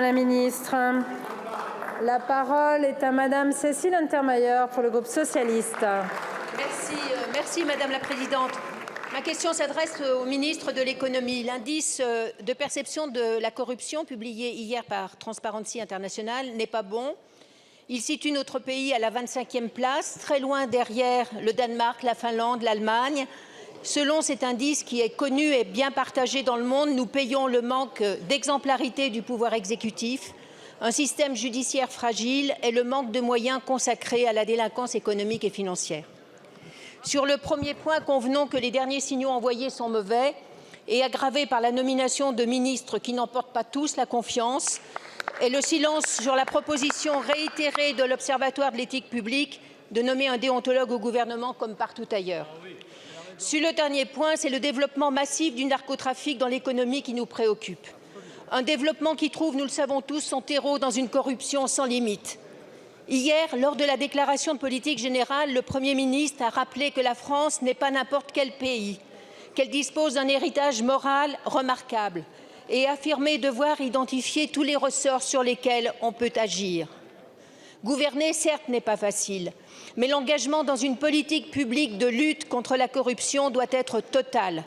la ministre. La parole est à Madame Cécile Untermaier pour le groupe socialiste. Merci Madame la Présidente. Ma question s'adresse au ministre de l'économie. L'indice de perception de la corruption publié hier par Transparency International n'est pas bon. Il situe notre pays à la 25e place, très loin derrière le Danemark, la Finlande, l'Allemagne. Selon cet indice qui est connu et bien partagé dans le monde, nous payons le manque d'exemplarité du pouvoir exécutif, un système judiciaire fragile et le manque de moyens consacrés à la délinquance économique et financière. Sur le premier point, convenons que les derniers signaux envoyés sont mauvais et aggravés par la nomination de ministres qui n'emportent pas tous la confiance et le silence sur la proposition réitérée de l'Observatoire de l'éthique publique de nommer un déontologue au gouvernement comme partout ailleurs. Sur le dernier point, c'est le développement massif du narcotrafic dans l'économie qui nous préoccupe. Un développement qui trouve, nous le savons tous, son terreau dans une corruption sans limite. Hier, lors de la déclaration de politique générale, le Premier ministre a rappelé que la France n'est pas n'importe quel pays, qu'elle dispose d'un héritage moral remarquable et affirmé devoir identifier tous les ressorts sur lesquels on peut agir. Gouverner, certes, n'est pas facile, mais l'engagement dans une politique publique de lutte contre la corruption doit être total.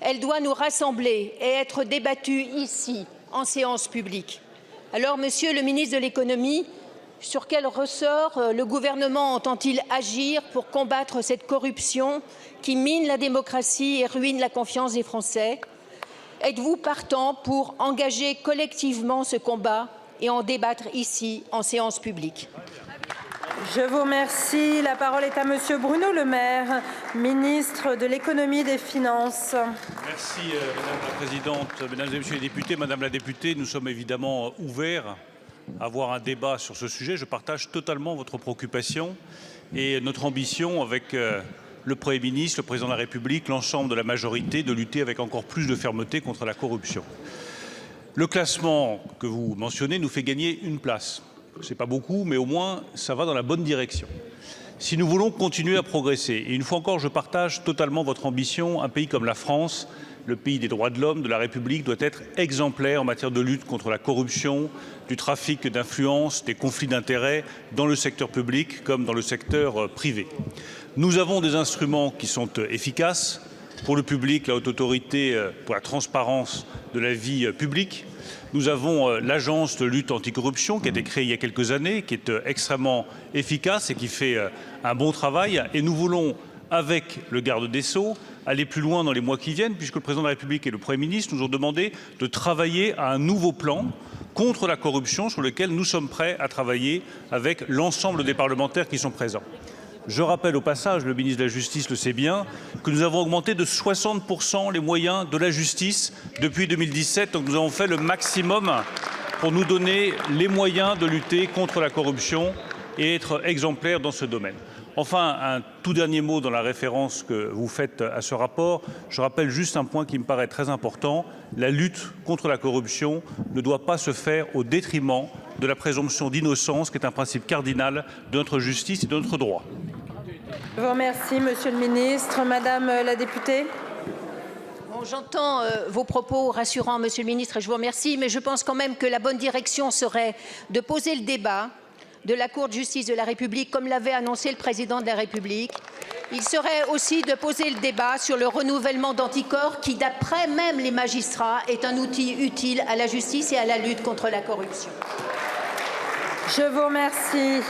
Elle doit nous rassembler et être débattue ici, en séance publique. Alors, Monsieur le ministre de l'économie, sur quel ressort le gouvernement entend-il agir pour combattre cette corruption qui mine la démocratie et ruine la confiance des Français? Êtes-vous partant pour engager collectivement ce combat et en débattre ici, en séance publique? Je vous remercie. La parole est à Monsieur Bruno Le Maire, ministre de l'économie et des finances. Merci Madame la Présidente, Mesdames et Messieurs les députés. Madame la députée, nous sommes évidemment ouverts à avoir un débat sur ce sujet. Je partage totalement votre préoccupation et notre ambition avec le Premier ministre, le Président de la République, l'ensemble de la majorité, de lutter avec encore plus de fermeté contre la corruption. Le classement que vous mentionnez nous fait gagner une place. Ce n'est pas beaucoup, mais au moins ça va dans la bonne direction. Si nous voulons continuer à progresser, et une fois encore je partage totalement votre ambition, un pays comme la France, le pays des droits de l'homme, de la République, doit être exemplaire en matière de lutte contre la corruption, du trafic d'influence, des conflits d'intérêts dans le secteur public comme dans le secteur privé. Nous avons des instruments qui sont efficaces pour le public, la haute autorité pour la transparence de la vie publique. Nous avons l'agence de lutte anticorruption qui a été créée il y a quelques années, qui est extrêmement efficace et qui fait un bon travail. Et nous voulons, avec le garde des Sceaux, aller plus loin dans les mois qui viennent, puisque le Président de la République et le Premier ministre nous ont demandé de travailler à un nouveau plan contre la corruption sur lequel nous sommes prêts à travailler avec l'ensemble des parlementaires qui sont présents. Je rappelle au passage, le ministre de la Justice le sait bien, que nous avons augmenté de 60% les moyens de la justice depuis 2017. Donc nous avons fait le maximum pour nous donner les moyens de lutter contre la corruption et être exemplaires dans ce domaine. Enfin, un tout dernier mot dans la référence que vous faites à ce rapport. Je rappelle juste un point qui me paraît très important. La lutte contre la corruption ne doit pas se faire au détriment de la présomption d'innocence, qui est un principe cardinal de notre justice et de notre droit. Je vous remercie, Monsieur le ministre. Madame la députée. Bon, j'entends vos propos rassurants, Monsieur le ministre, et je vous remercie, mais je pense quand même que la bonne direction serait de poser le débat de la Cour de justice de la République, comme l'avait annoncé le Président de la République. Il serait aussi de poser le débat sur le renouvellement d'anticorps qui, d'après même les magistrats, est un outil utile à la justice et à la lutte contre la corruption. Je vous remercie.